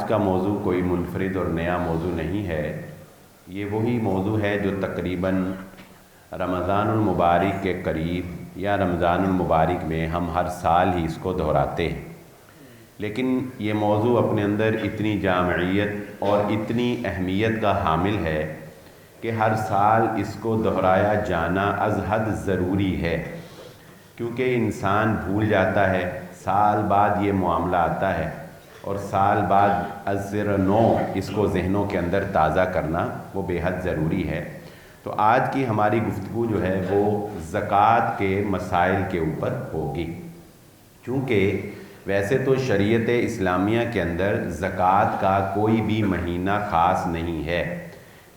کا موضوع کوئی منفرد اور نیا موضوع نہیں ہے، یہ وہی موضوع ہے جو تقریباً رمضان المبارک کے قریب یا رمضان المبارک میں ہم ہر سال ہی اس کو دہراتے ہیں، لیکن یہ موضوع اپنے اندر اتنی جامعیت اور اتنی اہمیت کا حامل ہے کہ ہر سال اس کو دہرایا جانا از حد ضروری ہے، کیونکہ انسان بھول جاتا ہے، سال بعد یہ معاملہ آتا ہے اور سال بعد از زر نو اس کو ذہنوں کے اندر تازہ کرنا وہ بے حد ضروری ہے۔ تو آج کی ہماری گفتگو جو ہے وہ زکوٰۃ کے مسائل کے اوپر ہوگی، چونکہ ویسے تو شریعت اسلامیہ کے اندر زکوٰۃ کا کوئی بھی مہینہ خاص نہیں ہے،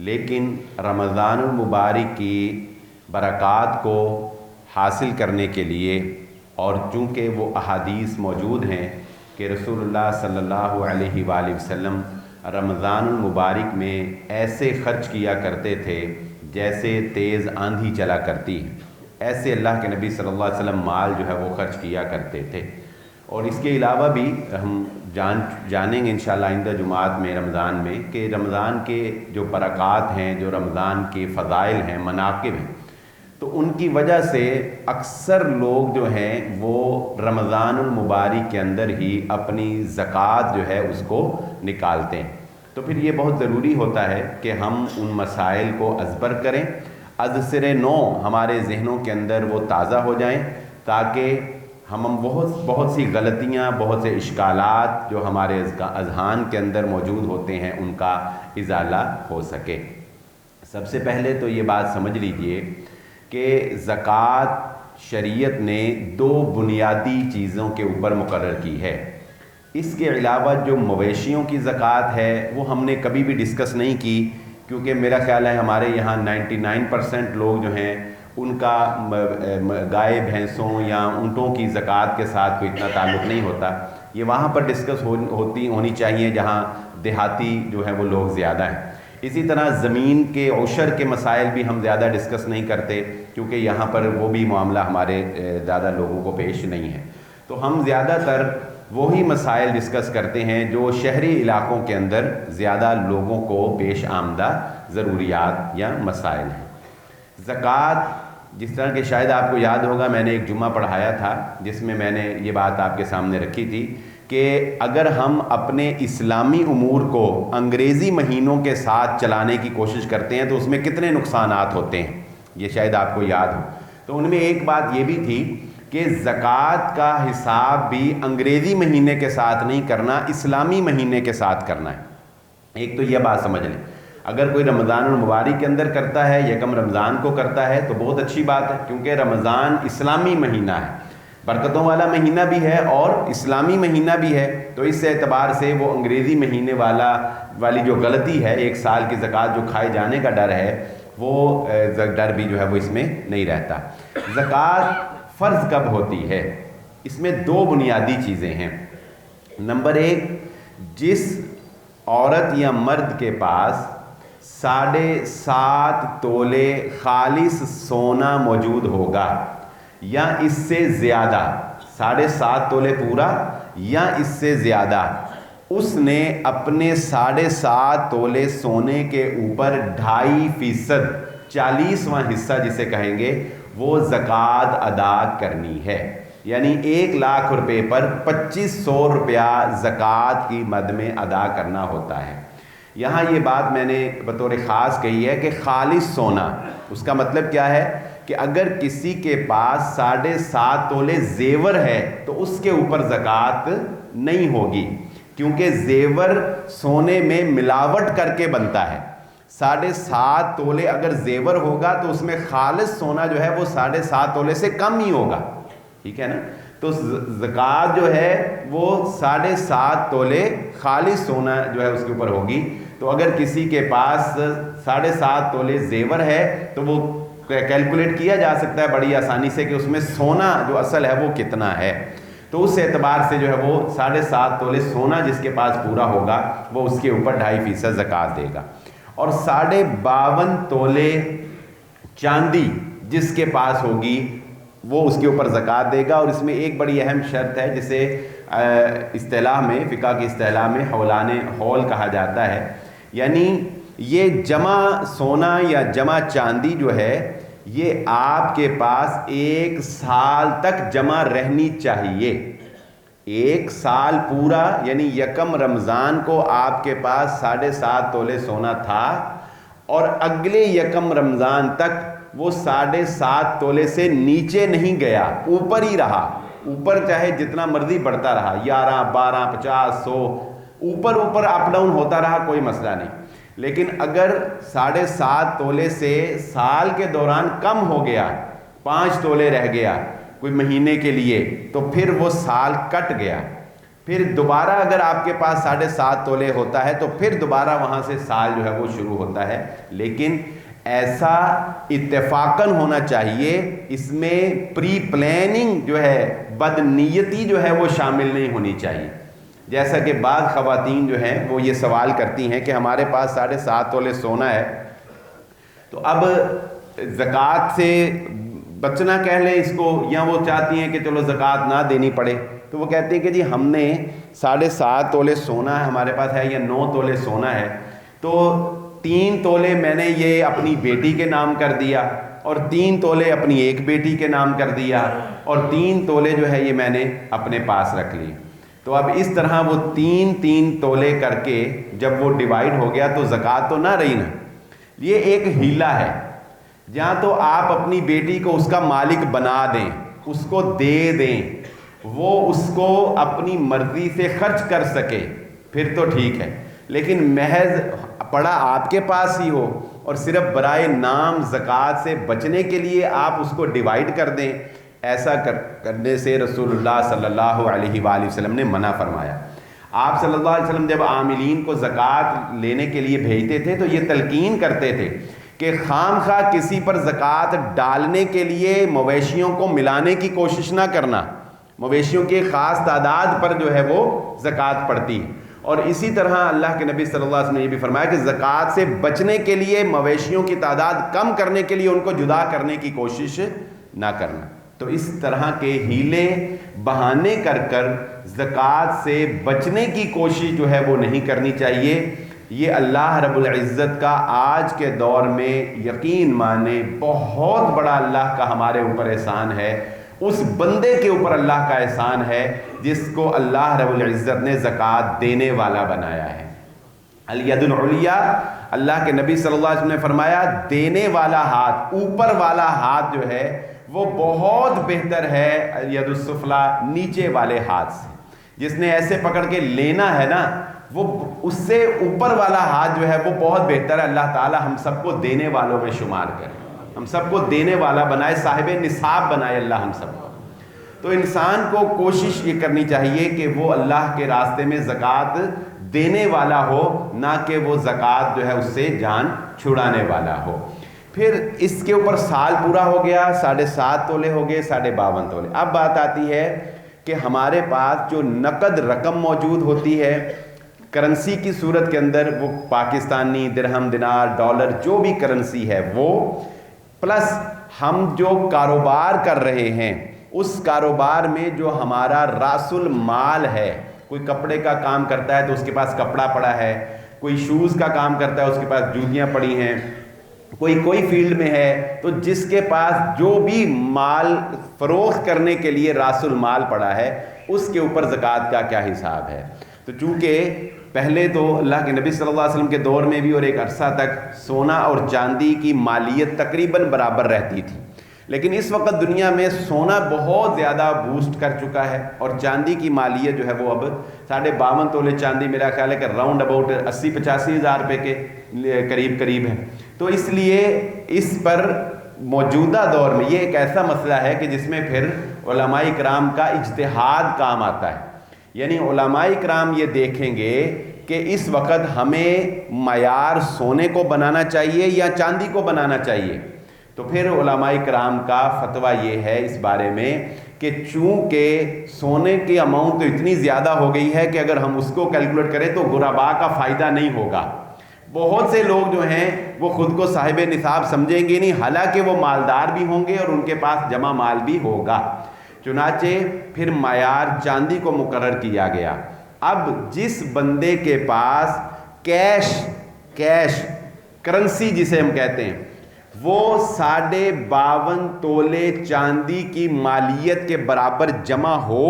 لیکن رمضان المبارک کی برکات کو حاصل کرنے کے لیے اور چونکہ وہ احادیث موجود ہیں کہ رسول اللہ صلی اللہ علیہ وآلہ وسلم رمضان المبارک میں ایسے خرچ کیا کرتے تھے جیسے تیز آندھی چلا کرتی ہے، ایسے اللہ کے نبی صلی اللہ علیہ وسلم مال جو ہے وہ خرچ کیا کرتے تھے۔ اور اس کے علاوہ بھی ہم جانیں گے انشاءاللہ آئندہ جمعات میں رمضان میں کہ رمضان کے جو برکات ہیں، جو رمضان کے فضائل ہیں، مناقب ہیں، تو ان کی وجہ سے اکثر لوگ جو ہیں وہ رمضان المبارک کے اندر ہی اپنی زکوٰۃ جو ہے اس کو نکالتے ہیں۔ تو پھر یہ بہت ضروری ہوتا ہے کہ ہم ان مسائل کو ازبر کریں، از سر نو ہمارے ذہنوں کے اندر وہ تازہ ہو جائیں، تاکہ ہم بہت سی غلطیاں، بہت سے اشکالات جو ہمارے اذہان کے اندر موجود ہوتے ہیں ان کا ازالہ ہو سکے۔ سب سے پہلے تو یہ بات سمجھ لیجئے کہ زکوٰۃ شریعت نے دو بنیادی چیزوں کے اوپر مقرر کی ہے۔ اس کے علاوہ جو مویشیوں کی زکوٰۃ ہے وہ ہم نے کبھی بھی ڈسکس نہیں کی، کیونکہ میرا خیال ہے ہمارے یہاں 99% لوگ جو ہیں ان کا گائے بھینسوں یا اونٹوں کی زکوٰۃ کے ساتھ کوئی اتنا تعلق نہیں ہوتا۔ یہ وہاں پر ڈسکس ہونی چاہیے جہاں دیہاتی جو ہیں وہ لوگ زیادہ ہیں۔ اسی طرح زمین کے عشر کے مسائل بھی ہم زیادہ ڈسکس نہیں کرتے، کیونکہ یہاں پر وہ بھی معاملہ ہمارے زیادہ لوگوں کو پیش نہیں ہے۔ تو ہم زیادہ تر وہی مسائل ڈسکس کرتے ہیں جو شہری علاقوں کے اندر زیادہ لوگوں کو پیش آمدہ ضروریات یا مسائل ہیں۔ زکوٰۃ جس طرح کہ شاید آپ کو یاد ہوگا، میں نے ایک جمعہ پڑھایا تھا جس میں میں نے یہ بات آپ کے سامنے رکھی تھی کہ اگر ہم اپنے اسلامی امور کو انگریزی مہینوں کے ساتھ چلانے کی کوشش کرتے ہیں تو اس میں کتنے نقصانات ہوتے ہیں، یہ شاید آپ کو یاد ہو۔ تو ان میں ایک بات یہ بھی تھی کہ زکوٰۃ کا حساب بھی انگریزی مہینے کے ساتھ نہیں کرنا، اسلامی مہینے کے ساتھ کرنا ہے۔ ایک تو یہ بات سمجھ لیں، اگر کوئی رمضان المبارک کے اندر کرتا ہے، یکم رمضان کو کرتا ہے تو بہت اچھی بات ہے، کیونکہ رمضان اسلامی مہینہ ہے، برکتوں والا مہینہ بھی ہے اور اسلامی مہینہ بھی ہے، تو اس اعتبار سے وہ انگریزی مہینے والی جو غلطی ہے، ایک سال کی زکوٰۃ جو کھائے جانے کا ڈر ہے، وہ ڈر بھی جو ہے وہ اس میں نہیں رہتا۔ زکوٰۃ فرض کب ہوتی ہے؟ اس میں دو بنیادی چیزیں ہیں۔ نمبر ایک، جس عورت یا مرد کے پاس 7.5 تولے خالص سونا موجود ہوگا یا اس سے زیادہ، 7.5 تولے پورا یا اس سے زیادہ، اس نے اپنے 7.5 تولے سونے کے اوپر 2.5%، 40واں حصہ جسے کہیں گے، وہ زکوٰۃ ادا کرنی ہے۔ یعنی 1 لاکھ روپے پر 2500 روپیہ زکوٰۃ کی مد میں ادا کرنا ہوتا ہے۔ یہاں یہ بات میں نے بطور خاص کہی ہے کہ خالص سونا، اس کا مطلب کیا ہے کہ اگر کسی کے پاس 7.5 تولے زیور ہے تو اس کے اوپر زکوٰۃ نہیں ہوگی، کیونکہ زیور سونے میں ملاوٹ کر کے بنتا ہے۔ 7.5 تولے اگر زیور ہوگا تو اس میں خالص سونا جو ہے وہ 7.5 تولے سے کم ہی ہوگا، ٹھیک ہے نا؟ تو زکوٰۃ جو ہے وہ 7.5 تولے خالص سونا جو ہے اس کے اوپر ہوگی۔ تو اگر کسی کے پاس 7.5 تولے زیور ہے تو وہ کیلکولیٹ کیا جا سکتا ہے بڑی آسانی سے کہ اس میں سونا جو اصل ہے وہ کتنا ہے۔ تو اس اعتبار سے جو ہے وہ 7.5 تولے سونا جس کے پاس پورا ہوگا وہ اس کے اوپر 2.5% زکوٰۃ دے گا، اور 52.5 تولے چاندی جس کے پاس ہوگی وہ اس کے اوپر زکوٰۃ دے گا. اور اس میں ایک بڑی اہم شرط ہے جسے اصطلاح میں، فقہ کی اصطلاح میں حول کہا جاتا ہے. یعنی یہ جمع سونا یا جمع چاندی جو ہے یہ آپ کے پاس 1 سال تک جمع رہنی چاہیے. 1 سال پورا، یعنی یکم رمضان کو آپ کے پاس 7.5 تولے سونا تھا اور اگلے یکم رمضان تک وہ 7.5 تولے سے نیچے نہیں گیا، اوپر ہی رہا. اوپر چاہے جتنا مرضی بڑھتا رہا، 11 12 50 100 اوپر اپ ڈاؤن ہوتا رہا، کوئی مسئلہ نہیں. لیکن اگر 7.5 تولے سے سال کے دوران کم ہو گیا، 5 تولے رہ گیا کوئی مہینے کے لیے، تو پھر وہ سال کٹ گیا. پھر دوبارہ اگر آپ کے پاس 7.5 تولے ہوتا ہے تو پھر دوبارہ وہاں سے سال جو ہے وہ شروع ہوتا ہے. لیکن ایسا اتفاقاً ہونا چاہیے، اس میں پری پلاننگ جو ہے، بد نیتی جو ہے وہ شامل نہیں ہونی چاہیے. جیسا کہ بعض خواتین جو ہیں وہ یہ سوال کرتی ہیں کہ ہمارے پاس 7.5 تولے سونا ہے، تو اب زکوٰۃ سے بچنا کہہ لیں اس کو، یا وہ چاہتی ہیں کہ چلو زکوٰۃ نہ دینی پڑے. تو وہ کہتے ہیں کہ جی ہم نے 7.5 تولے سونا ہے ہمارے پاس ہے، یا 9 تولے سونا ہے، تو 3 تولے میں نے یہ اپنی بیٹی کے نام کر دیا، اور 3 تولے اپنی ایک بیٹی کے نام کر دیا، اور 3 تولے جو ہے یہ میں نے اپنے پاس رکھ لی. تو اب اس طرح وہ 3 تولے کر کے جب وہ ڈیوائیڈ ہو گیا تو زکوٰۃ تو نہ رہی نا. یہ ایک ہیلہ ہے، جہاں تو آپ اپنی بیٹی کو اس کا مالک بنا دیں، اس کو دے دیں، وہ اس کو اپنی مرضی سے خرچ کر سکے، پھر تو ٹھیک ہے. لیکن محض پڑا آپ کے پاس ہی ہو اور صرف برائے نام زکوٰۃ سے بچنے کے لیے آپ اس کو ڈیوائیڈ کر دیں، ایسا کرنے سے رسول اللہ صلی اللہ علیہ وآلہ وسلم نے منع فرمایا. آپ صلی اللہ علیہ وسلم جب عاملین کو زکوٰۃ لینے کے لیے بھیجتے تھے تو یہ تلقین کرتے تھے کہ خام خواہ کسی پر زکوٰۃ ڈالنے کے لیے مویشیوں کو ملانے کی کوشش نہ کرنا. مویشیوں کی خاص تعداد پر جو ہے وہ زکوٰۃ پڑتی ہے. اور اسی طرح اللہ کے نبی صلی اللہ علیہ وسلم نے یہ بھی فرمایا کہ زکوٰۃ سے بچنے کے لیے مویشیوں کی تعداد کم کرنے کے لیے ان کو جدا کرنے کی کوشش نہ کرنا. تو اس طرح کے ہیلے بہانے کر کر زکوٰۃ سے بچنے کی کوشش جو ہے وہ نہیں کرنی چاہیے. یہ اللہ رب العزت کا آج کے دور میں یقین مانے بہت بڑا اللہ کا ہمارے اوپر احسان ہے. اس بندے کے اوپر اللہ کا احسان ہے جس کو اللہ رب العزت نے زکوٰۃ دینے والا بنایا ہے. الید العلیٰ، اللہ کے نبی صلی اللہ علیہ وسلم نے فرمایا دینے والا ہاتھ، اوپر والا ہاتھ جو ہے وہ بہت بہتر ہے ید السفلیٰ، نیچے والے ہاتھ سے. جس نے ایسے پکڑ کے لینا ہے نا، وہ اس سے اوپر والا ہاتھ جو ہے وہ بہت بہتر ہے. اللہ تعالی ہم سب کو دینے والوں میں شمار کرے، ہم سب کو دینے والا بنائے، صاحب نصاب بنائے اللہ ہم سب کو. تو انسان کو کوشش یہ کرنی چاہیے کہ وہ اللہ کے راستے میں زکوٰۃ دینے والا ہو، نہ کہ وہ زکوٰۃ جو ہے اس سے جان چھڑانے والا ہو. پھر اس کے اوپر سال پورا ہو گیا، 7.5 تولے ہو گئے، 52.5 تولے. اب بات آتی ہے کہ ہمارے پاس جو نقد رقم موجود ہوتی ہے کرنسی کی صورت کے اندر، وہ پاکستانی درہم، دینار، ڈالر، جو بھی کرنسی ہے وہ، پلس ہم جو کاروبار کر رہے ہیں اس کاروبار میں جو ہمارا راس المال ہے. کوئی کپڑے کا کام کرتا ہے تو اس کے پاس کپڑا پڑا ہے، کوئی شوز کا کام کرتا ہے اس کے پاس جوتیاں پڑی ہیں، کوئی فیلڈ میں ہے، تو جس کے پاس جو بھی مال فروخت کرنے کے لیے راس المال پڑا ہے اس کے اوپر زکوٰۃ کا کیا حساب ہے. تو چونکہ پہلے تو اللہ کے نبی صلی اللہ علیہ وسلم کے دور میں بھی اور ایک عرصہ تک سونا اور چاندی کی مالیت تقریباً برابر رہتی تھی، لیکن اس وقت دنیا میں سونا بہت زیادہ بوسٹ کر چکا ہے اور چاندی کی مالیت جو ہے وہ اب 52.5 تولے چاندی میرا خیال ہے کہ راؤنڈ اباؤٹ 80-85 ہزار روپے کے قریب ہے. تو اس لیے اس پر موجودہ دور میں یہ ایک ایسا مسئلہ ہے کہ جس میں پھر علماء کرام کا اجتہاد کام آتا ہے. یعنی علماء کرام یہ دیکھیں گے کہ اس وقت ہمیں معیار سونے کو بنانا چاہیے یا چاندی کو بنانا چاہیے. تو پھر علماء کرام کا فتویٰ یہ ہے اس بارے میں کہ چونکہ سونے کی اماؤنٹ تو اتنی زیادہ ہو گئی ہے کہ اگر ہم اس کو کیلکولیٹ کریں تو غرباء کا فائدہ نہیں ہوگا. بہت سے لوگ جو ہیں وہ خود کو صاحب نصاب سمجھیں گے نہیں، حالانکہ وہ مالدار بھی ہوں گے اور ان کے پاس جمع مال بھی ہوگا۔ چنانچہ پھر معیار چاندی کو مقرر کیا گیا۔ اب جس بندے کے پاس کیش کرنسی جسے ہم کہتے ہیں، وہ 52.5 تولے چاندی کی مالیت کے برابر جمع ہو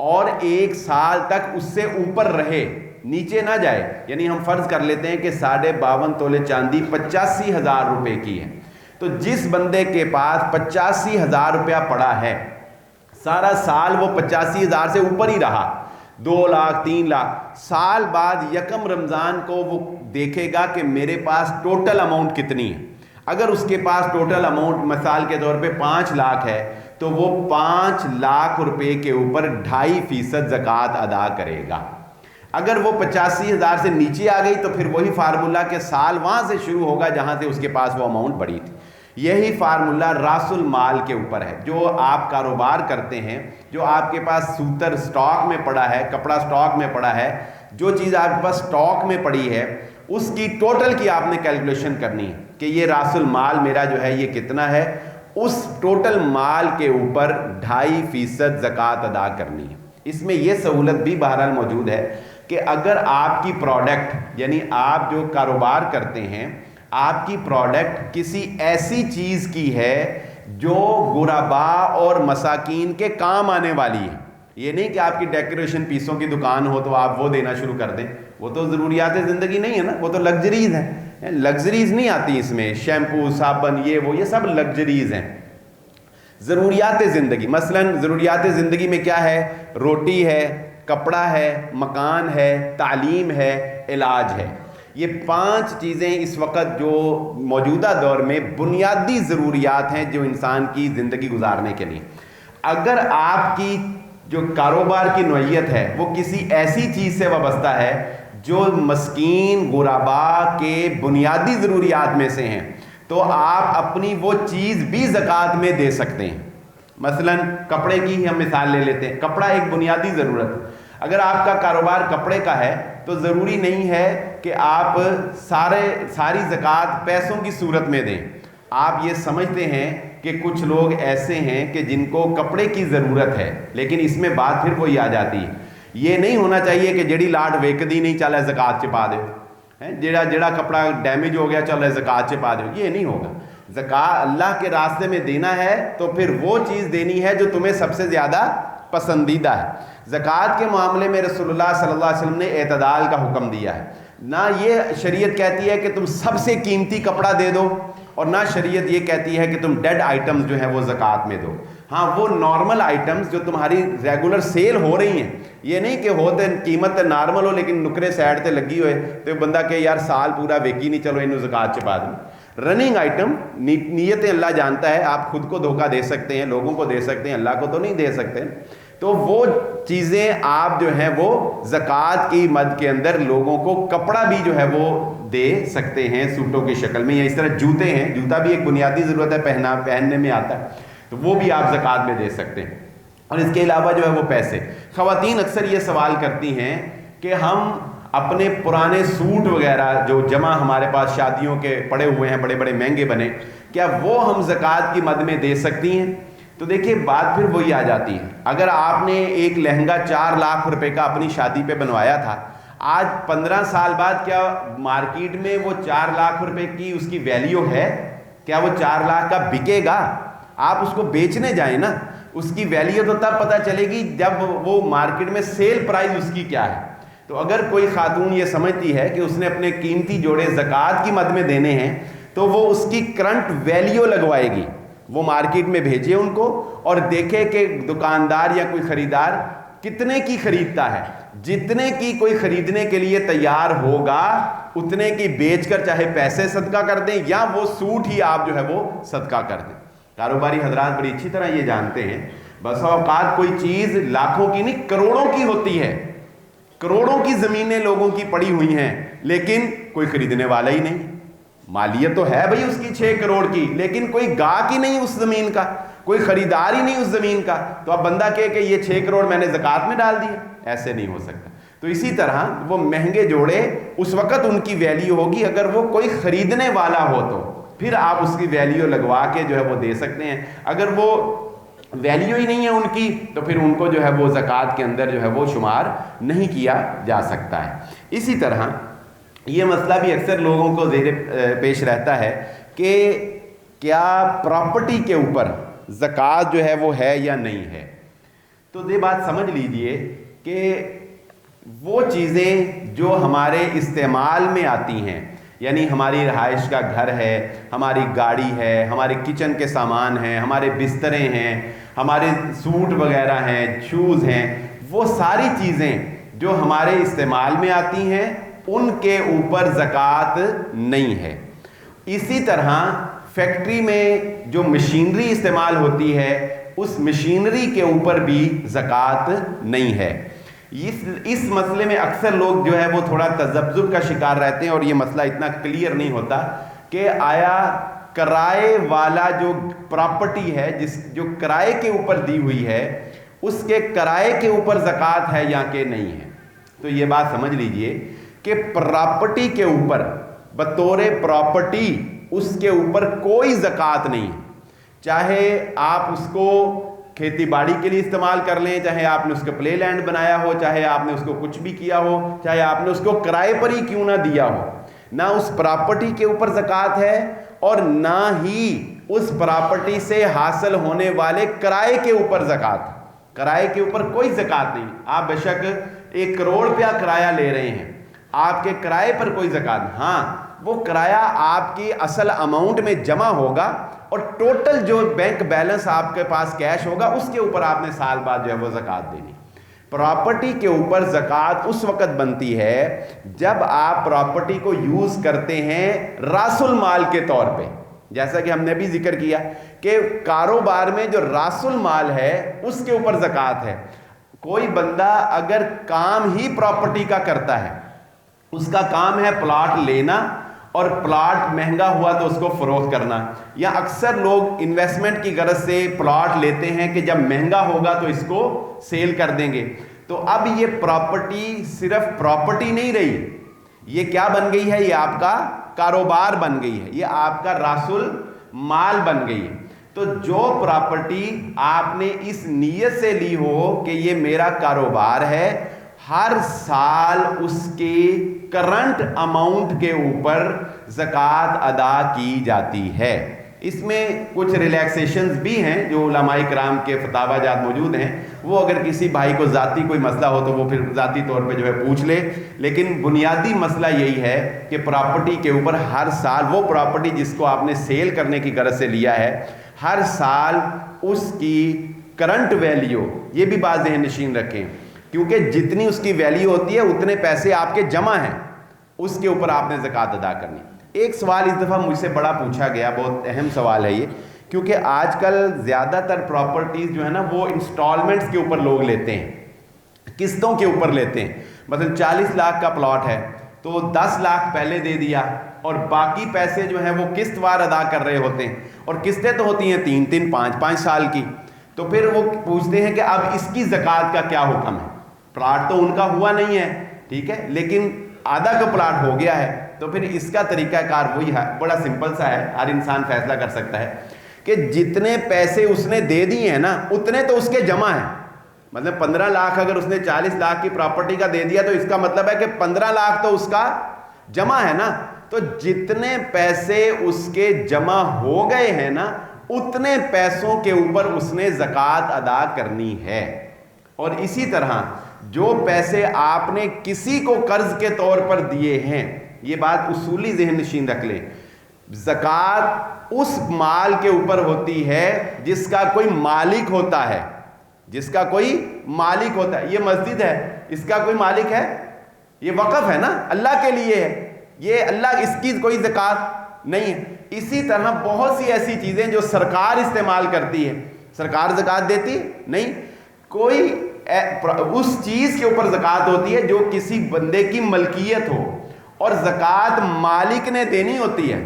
اور 1 سال تک اس سے اوپر رہے، نیچے نہ جائے، یعنی ہم فرض کر لیتے ہیں کہ 52.5 تولے چاندی 85,000 روپے کی ہے، تو جس بندے کے پاس 85,000 روپیہ پڑا ہے، سارا سال وہ 85,000 سے اوپر ہی رہا، 2 لاکھ 3 لاکھ، سال بعد یکم رمضان کو وہ دیکھے گا کہ میرے پاس ٹوٹل اماؤنٹ کتنی ہے۔ اگر اس کے پاس ٹوٹل اماؤنٹ مثال کے طور پہ 5 لاکھ ہے تو وہ 5 لاکھ روپے کے اوپر 2.5% زکوٰۃ ادا کرے گا۔ اگر وہ 85,000 سے نیچے آ گئی تو پھر وہی فارمولہ کہ سال وہاں سے شروع ہوگا جہاں سے اس کے پاس وہ اماؤنٹ بڑی تھی۔ یہی فارمولہ راس المال کے اوپر ہے۔ جو آپ کاروبار کرتے ہیں، جو آپ کے پاس سوتر سٹاک میں پڑا ہے، کپڑا سٹاک میں پڑا ہے، جو چیز آپ کے پاس سٹاک میں پڑی ہے، اس کی ٹوٹل کی آپ نے کیلکولیشن کرنی ہے کہ یہ راس المال میرا جو ہے یہ کتنا ہے، اس ٹوٹل مال کے اوپر 2.5% زکوٰۃ ادا کرنی ہے۔ اس میں یہ سہولت بھی بہرحال موجود ہے کہ اگر آپ کی پروڈکٹ، یعنی آپ جو کاروبار کرتے ہیں، آپ کی پروڈکٹ کسی ایسی چیز کی ہے جو غربا اور مساکین کے کام آنے والی ہے، یہ نہیں کہ آپ کی ڈیکوریشن پیسوں کی دکان ہو تو آپ وہ دینا شروع کر دیں، وہ تو ضروریات زندگی نہیں ہے نا، وہ تو لگژریز ہیں، لگژریز نہیں آتی اس میں، شیمپو صابن یہ سب لگژریز ہیں۔ ضروریات زندگی، مثلا ضروریات زندگی میں کیا ہے؟ روٹی ہے، کپڑا ہے، مکان ہے، تعلیم ہے، علاج ہے۔ یہ 5 چیزیں اس وقت جو موجودہ دور میں بنیادی ضروریات ہیں جو انسان کی زندگی گزارنے کے لیے۔ اگر آپ کی جو کاروبار کی نوعیت ہے وہ کسی ایسی چیز سے وابستہ ہے جو مسکین غربا کے بنیادی ضروریات میں سے ہیں، تو آپ اپنی وہ چیز بھی زکوٰۃ میں دے سکتے ہیں۔ مثلا کپڑے کی ہی ہم مثال لے لیتے ہیں، کپڑا ایک بنیادی ضرورت ہے۔ اگر آپ کا کاروبار کپڑے کا ہے تو ضروری نہیں ہے کہ آپ ساری زکوٰۃ پیسوں کی صورت میں دیں۔ آپ یہ سمجھتے ہیں کہ کچھ لوگ ایسے ہیں کہ جن کو کپڑے کی ضرورت ہے، لیکن اس میں بات پھر وہی آ جاتی ہے، یہ نہیں ہونا چاہیے کہ جڑی لاٹ ویکدی نہیں چل رہا زکوٰۃ چپا دے، جڑا کپڑا ڈیمیج ہو گیا چل رہا زکوٰۃ چپا دے، یہ نہیں ہوگا۔ زکوٰۃ اللہ کے راستے میں دینا ہے تو پھر وہ چیز دینی ہے جو تمہیں سب سے زیادہ پسندیدہ ہے۔ زکوٰۃ کے معاملے میں رسول اللہ صلی اللہ علیہ وسلم نے اعتدال کا حکم دیا ہے، نہ یہ شریعت کہتی ہے کہ تم سب سے قیمتی کپڑا دے دو، اور نہ شریعت یہ کہتی ہے کہ تم ڈیڈ آئٹمز جو ہیں وہ زکوٰۃ میں دو۔ ہاں، وہ نارمل آئٹمز جو تمہاری ریگولر سیل ہو رہی ہیں، یہ نہیں کہ ہوتے قیمت نارمل ہو لیکن نکرے سائڈ تے لگی ہوئے تو بندہ کہ یار سال پورا ویکی نہیں، چلو انہوں زکوٰۃ چپا دیں۔ رننگ آئٹم نیتیں اللہ جانتا ہے، آپ خود کو دھوکہ دے سکتے ہیں، لوگوں کو دے سکتے ہیں، اللہ کو تو نہیں دے سکتے، تو وہ چیزیں آپ جو ہیں وہ زکوٰۃ کی مد کے اندر لوگوں کو کپڑا بھی جو ہے وہ دے سکتے ہیں سوٹوں کی شکل میں، یا اس طرح جوتے ہیں، جوتا بھی ایک بنیادی ضرورت ہے، پہننے میں آتا ہے، تو وہ بھی آپ زکوٰۃ میں دے سکتے ہیں۔ اور اس کے علاوہ جو ہے وہ پیسے، خواتین اکثر یہ سوال کرتی ہیں کہ ہم اپنے پرانے سوٹ وغیرہ جو جمع ہمارے پاس شادیوں کے پڑے ہوئے ہیں، بڑے بڑے مہنگے بنے، کیا وہ ہم زکوٰۃ کی مد میں دے سکتی ہیں؟ تو دیکھیے بات پھر وہی آ جاتی ہے، اگر آپ نے ایک لہنگا 4 لاکھ روپے کا اپنی شادی پہ بنوایا تھا، آج 15 سال بعد کیا مارکیٹ میں وہ 4 لاکھ روپے کی اس کی ویلیو ہے؟ کیا وہ 4 لاکھ کا بکے گا؟ آپ اس کو بیچنے جائیں نا، اس کی ویلیو تو تب پتہ چلے گی جب وہ مارکیٹ میں سیل پرائز اس کی کیا ہے۔ تو اگر کوئی خاتون یہ سمجھتی ہے کہ اس نے اپنے قیمتی جوڑے زکوٰۃ کی مد میں دینے ہیں تو وہ اس کی کرنٹ ویلیو لگوائے گی، وہ مارکیٹ میں بھیجے ان کو اور دیکھے کہ دکاندار یا کوئی خریدار کتنے کی خریدتا ہے، جتنے کی کوئی خریدنے کے لیے تیار ہوگا اتنے کی بیچ کر چاہے پیسے صدقہ کر دیں یا وہ سوٹ ہی آپ جو ہے وہ صدقہ کر دیں۔ کاروباری حضرات بڑی اچھی طرح یہ جانتے ہیں، بس اوقات کوئی چیز لاکھوں کی نہیں کروڑوں کی ہوتی ہے، کروڑوں کی زمینیں لوگوں کی پڑی ہوئی ہیں لیکن کوئی خریدنے والا ہی نہیں، مالیت تو ہے بھئی اس کی 6 کروڑ کی، لیکن کوئی گاہک ہی نہیں اس زمین کا، کوئی خریدار ہی نہیں اس زمین کا، تو اب بندہ کہے کہ یہ 6 کروڑ میں نے زکوٰۃ میں ڈال دی، ایسے نہیں ہو سکتا۔ تو اسی طرح وہ مہنگے جوڑے اس وقت ان کی ویلیو ہوگی اگر وہ کوئی خریدنے والا ہو، تو پھر آپ اس کی ویلیو لگوا کے جو ہے وہ دے سکتے ہیں. اگر وہ ویلیو ہی نہیں ہے ان کی تو پھر ان کو جو ہے وہ زکوٰۃ کے اندر جو ہے وہ شمار نہیں کیا جا سکتا ہے. اسی طرح یہ مسئلہ بھی اکثر لوگوں کو زیر پیش رہتا ہے کہ کیا پراپرٹی کے اوپر زکوٰۃ جو ہے وہ ہے یا نہیں ہے. تو یہ بات سمجھ لیجئے کہ وہ چیزیں جو ہمارے استعمال میں آتی ہیں، یعنی ہماری رہائش کا گھر ہے، ہماری گاڑی ہے، ہمارے کچن کے سامان ہیں، ہمارے بسترے ہیں، ہمارے سوٹ وغیرہ ہیں، شوز ہیں، وہ ساری چیزیں جو ہمارے استعمال میں آتی ہیں ان کے اوپر زکوٰۃ نہیں ہے. اسی طرح فیکٹری میں جو مشینری استعمال ہوتی ہے اس مشینری کے اوپر بھی زکوٰۃ نہیں ہے. اس مسئلے میں اکثر لوگ جو ہے وہ تھوڑا تذبذب کا شکار رہتے ہیں اور یہ مسئلہ اتنا کلیئر نہیں ہوتا کہ آیا کرائے والا جو پراپرٹی ہے جو کرائے کے اوپر دی ہوئی ہے اس کے کرائے کے اوپر زکوٰۃ ہے یا کہ نہیں ہے. تو یہ بات سمجھ لیجئے کہ پراپرٹی کے اوپر بطور پراپرٹی اس کے اوپر کوئی زکوٰۃ نہیں ہے. چاہے آپ اس کو کھیتی باڑی کے لیے استعمال کر لیں، چاہے آپ نے اس کو پلے لینڈ بنایا ہو، چاہے آپ نے اس کو کچھ بھی کیا ہو، چاہے آپ نے اس کو کرائے پر ہی کیوں نہ دیا ہو، نہ اس پراپرٹی کے اوپر زکوٰۃ ہے اور نہ ہی اس پراپرٹی سے حاصل ہونے والے کرائے کے اوپر زکوٰۃ. کرائے کے اوپر کوئی زکوٰۃ نہیں. آپ بے شک 1 کروڑ روپیہ کرایہ لے رہے ہیں، آپ کے کرائے پر کوئی زکوٰۃ نہیں. ہاں وہ کرایہ آپ کی اصل اماؤنٹ میں جمع ہوگا اور ٹوٹل جو بینک بیلنس آپ کے پاس کیش ہوگا اس کے اوپر آپ نے سال بعد جو ہے وہ زکوٰۃ دینی. پراپرٹی کے اوپر زکوٰۃ اس وقت بنتی ہے جب آپ پراپرٹی کو یوز کرتے ہیں راس المال کے طور پہ. جیسا کہ ہم نے بھی ذکر کیا کہ کاروبار میں جو راس المال ہے اس کے اوپر زکوٰۃ ہے. کوئی بندہ اگر کام ہی پراپرٹی کا کرتا ہے، اس کا کام ہے پلاٹ لینا اور پلاٹ مہنگا ہوا تو اس کو فروخت کرنا، یا اکثر لوگ انویسٹمنٹ کی غرض سے پلاٹ لیتے ہیں کہ جب مہنگا ہوگا تو اس کو سیل کر دیں گے. تو اب یہ پراپرٹی صرف پراپرٹی نہیں رہی، یہ کیا بن گئی ہے؟ یہ آپ کا کاروبار بن گئی ہے، یہ آپ کا راس المال بن گئی ہے. تو جو پراپرٹی آپ نے اس نیت سے لی ہو کہ یہ میرا کاروبار ہے، ہر سال اس کے کرنٹ اماؤنٹ کے اوپر زکوٰۃ ادا کی جاتی ہے. اس میں کچھ ریلیکسیشنز بھی ہیں جو علماء کرام کے فتاوی جات موجود ہیں، وہ اگر کسی بھائی کو ذاتی کوئی مسئلہ ہو تو وہ پھر ذاتی طور پہ جو ہے پوچھ لے. لیکن بنیادی مسئلہ یہی ہے کہ پراپرٹی کے اوپر ہر سال وہ پراپرٹی جس کو آپ نے سیل کرنے کی غرض سے لیا ہے، ہر سال اس کی کرنٹ ویلیو، یہ بھی بات ذہن نشین رکھیں کیونکہ جتنی اس کی ویلیو ہوتی ہے اتنے پیسے آپ کے جمع ہیں، اس کے اوپر آپ نے زکوٰۃ ادا کرنی. ایک سوال اس دفعہ مجھ سے بڑا پوچھا گیا، بہت اہم سوال ہے یہ، کیونکہ آج کل زیادہ تر پراپرٹیز جو ہے نا وہ انسٹالمنٹس کے اوپر لوگ لیتے ہیں، قسطوں کے اوپر لیتے ہیں. مثلا 40 لاکھ کا پلاٹ ہے تو 10 لاکھ پہلے دے دیا اور باقی پیسے جو ہیں وہ قسط وار ادا کر رہے ہوتے ہیں، اور قسطیں تو ہوتی ہیں 3 5 سال کی. تو پھر وہ پوچھتے ہیں کہ اب اس کی زکوٰۃ کا کیا حکم ہے؟ پلاٹ تو ان کا ہوا نہیں ہے، ٹھیک ہے، لیکن آدھا کا پلاٹ ہو گیا ہے، تو پھر اس کا طریقہ کار وہی ہے، بڑا سمپل سا ہے، ہر انسان فیصلہ کر سکتا ہے کہ جتنے پیسے اس نے دے دیے ہیں نا اتنے تو اس کے جمع ہیں. مطلب 15 لاکھ اگر اس نے 40 لاکھ کی پراپرٹی کا دے دیا تو اس کا مطلب ہے کہ 15 لاکھ تو اس کا جمع ہے نا. تو جتنے پیسے اس کے جمع ہو گئے ہیں نا اتنے پیسوں کے اوپر اس نے زکوٰۃ ادا کرنی ہے. اور اسی طرح جو پیسے آپ نے کسی کو قرض کے طور پر دیے ہیں، یہ بات اصولی ذہن نشین رکھ لیں، زکوٰۃ اس مال کے اوپر ہوتی ہے جس کا کوئی مالک ہوتا ہے، جس کا کوئی مالک ہوتا ہے. یہ مسجد ہے، اس کا کوئی مالک ہے؟ یہ وقف ہے نا، اللہ کے لیے ہے، یہ اللہ، اس کی کوئی زکوٰۃ نہیں ہے. اسی طرح بہت سی ایسی چیزیں جو سرکار استعمال کرتی ہے، سرکار زکوٰۃ دیتی نہیں. کوئی اس چیز کے اوپر زکوٰۃ ہوتی ہے جو کسی بندے کی ملکیت ہو، اور زکوٰۃ مالک نے دینی ہوتی ہے.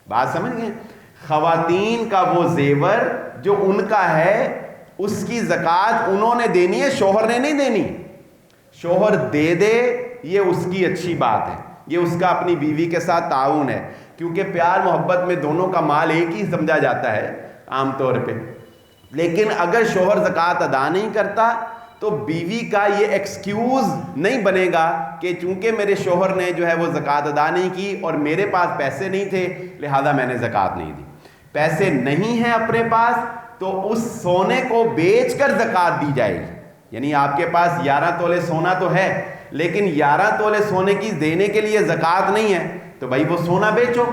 بات سمجھ گئے؟ خواتین کا وہ زیور جو ان کا ہے اس کی زکوٰۃ انہوں نے دینی ہے، شوہر نے نہیں دینی. شوہر دے دے یہ اس کی اچھی بات ہے، یہ اس کا اپنی بیوی کے ساتھ تعاون ہے، کیونکہ پیار محبت میں دونوں کا مال ایک ہی سمجھا جاتا ہے عام طور پہ۔ لیکن اگر شوہر زکوٰۃ ادا نہیں کرتا تو بیوی کا یہ ایکسکیوز نہیں بنے گا کہ چونکہ میرے شوہر نے جو ہے وہ زکوٰۃ ادا نہیں کی اور میرے پاس پیسے نہیں تھے لہذا میں نے زکوٰۃ نہیں دی۔ پیسے نہیں ہیں اپنے پاس تو اس سونے کو بیچ کر زکوٰۃ دی جائے گی۔ یعنی آپ کے پاس 11 تولے سونا تو ہے لیکن 11 تولے سونے کی دینے کے لیے زکوٰۃ نہیں ہے تو بھائی وہ سونا بیچو،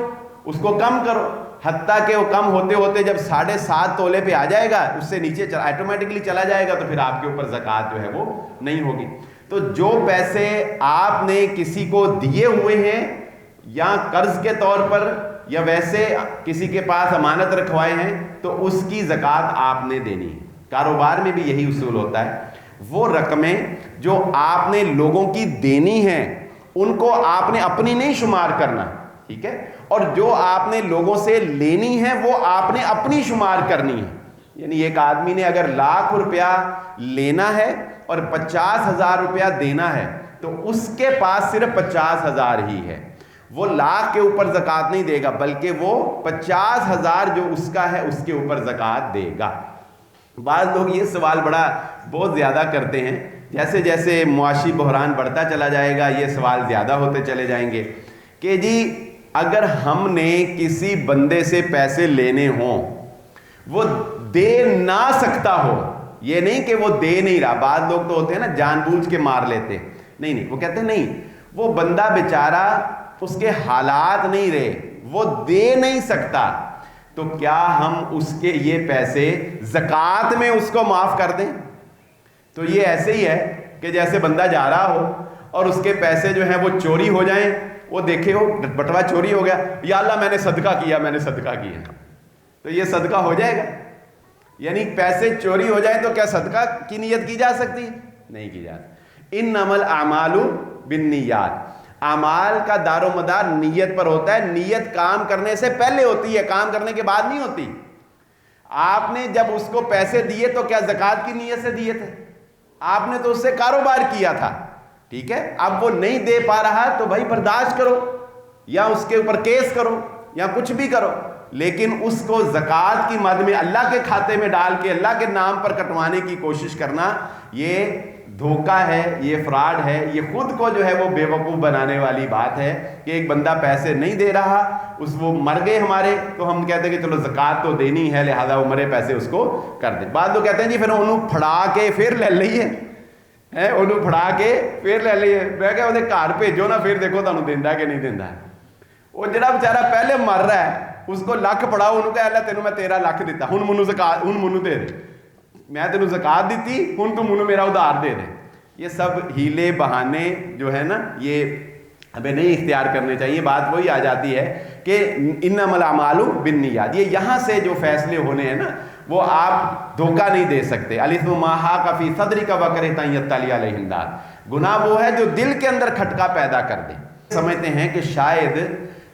اس کو کم کرو، حتیٰ کہ وہ کم ہوتے ہوتے جب 7.5 تولے پہ آ جائے گا، اس سے نیچے آٹومیٹکلی چلا جائے گا تو پھر آپ کے اوپر زکوٰۃ جو ہے وہ نہیں ہوگی۔ تو جو پیسے آپ نے کسی کو دیے ہوئے ہیں یا قرض کے طور پر یا ویسے کسی کے پاس امانت رکھوائے ہیں تو اس کی زکوٰۃ آپ نے دینی ہے۔ کاروبار میں بھی یہی اصول ہوتا ہے، وہ رقمیں جو آپ نے لوگوں کی دینی ہیں ان کو آپ نے اپنی نہیں شمار کرنا، ٹھیک ہے، اور جو آپ نے لوگوں سے لینی ہے وہ آپ نے اپنی شمار کرنی ہے۔ یعنی ایک آدمی نے اگر 1,00,000 روپیہ لینا ہے اور 50,000 روپیہ دینا ہے تو اس کے پاس صرف 50,000 ہی ہے، وہ 1,00,000 کے اوپر زکوٰۃ نہیں دے گا بلکہ وہ 50,000 جو اس کا ہے اس کے اوپر زکوٰۃ دے گا۔ بعض لوگ یہ سوال بہت زیادہ کرتے ہیں، جیسے جیسے معاشی بحران بڑھتا چلا جائے گا یہ سوال زیادہ ہوتے چلے جائیں گے کہ جی اگر ہم نے کسی بندے سے پیسے لینے ہوں وہ دے نہ سکتا ہو، یہ نہیں کہ وہ دے نہیں رہا، بعض لوگ تو ہوتے ہیں نا جان بوجھ کے مار لیتے، نہیں وہ کہتے ہیں نہیں، وہ بندہ بیچارہ اس کے حالات نہیں رہے، وہ دے نہیں سکتا، تو کیا ہم اس کے یہ پیسے زکوٰۃ میں اس کو معاف کر دیں؟ تو یہ ایسے ہی ہے کہ جیسے بندہ جا رہا ہو اور اس کے پیسے جو ہیں وہ چوری ہو جائیں، وہ دیکھے ہو بٹوا چوری ہو گیا، یا اللہ میں نے صدقہ کیا تو یہ صدقہ ہو جائے گا؟ یعنی پیسے چوری ہو جائیں تو کیا صدقہ کی نیت کی جا سکتی؟ نہیں کی جا سکتی۔ انما الاعمال بالنیات، اعمال کا دار و مدار نیت پر ہوتا ہے، نیت کام کرنے سے پہلے ہوتی ہے، کام کرنے کے بعد نہیں ہوتی۔ آپ نے جب اس کو پیسے دیے تو کیا زکوٰۃ کی نیت سے دیے تھے؟ آپ نے تو اس سے کاروبار کیا تھا، ٹھیک ہے، اب وہ نہیں دے پا رہا تو بھائی برداشت کرو یا اس کے اوپر کیس کرو یا کچھ بھی کرو، لیکن اس کو زکوٰۃ کی مد میں اللہ کے کھاتے میں ڈال کے اللہ کے نام پر کٹوانے کی کوشش کرنا یہ دھوکہ ہے، یہ فراڈ ہے، یہ خود کو جو ہے وہ بے وقوف بنانے والی بات ہے کہ ایک بندہ پیسے نہیں دے رہا، وہ مر گئے ہمارے تو ہم کہتے ہیں کہ چلو زکوٰۃ تو دینی ہے لہذا وہ مرے پیسے اس کو کر دیں۔ بعد لوگ کہتے ہیں جی پھر انہوں پھڑا کے پھر لے لئیے، انہوں پھڑا کے پھر لے لئیے، میں کہا انہیں گھر بھیجو نا پھر دیکھو تانوں دیندا کہ نہیں دیندا۔ وہ جڑا بیچارہ پہلے مر رہا ہے اس کو لکھ پڑھاؤ، انہوں کہا اللہ تینوں میں 13 لاکھ دیتا، ہن منوں زکوٰۃ ہن منوں دے دے، میں تینوں زکوٰۃ دیتی ہن تو منوں میرا ادھار دے دے۔ یہ سب ہیلے بہانے جو ہے نا یہ ہمیں نہیں اختیار کرنے چاہیے۔ بات وہی آ جاتی ہے کہ انما الاعمال بالنیات، یہ یہاں سے جو فیصلے ہونے ہیں نا وہ آپ دھوکہ نہیں دے سکتے۔ الاثم ما حاق فی صدرک وکرہت ان یطلع علیہ الناس، گناہ وہ ہے جو دل کے اندر کھٹکا پیدا کر دے۔ سمجھتے ہیں کہ شاید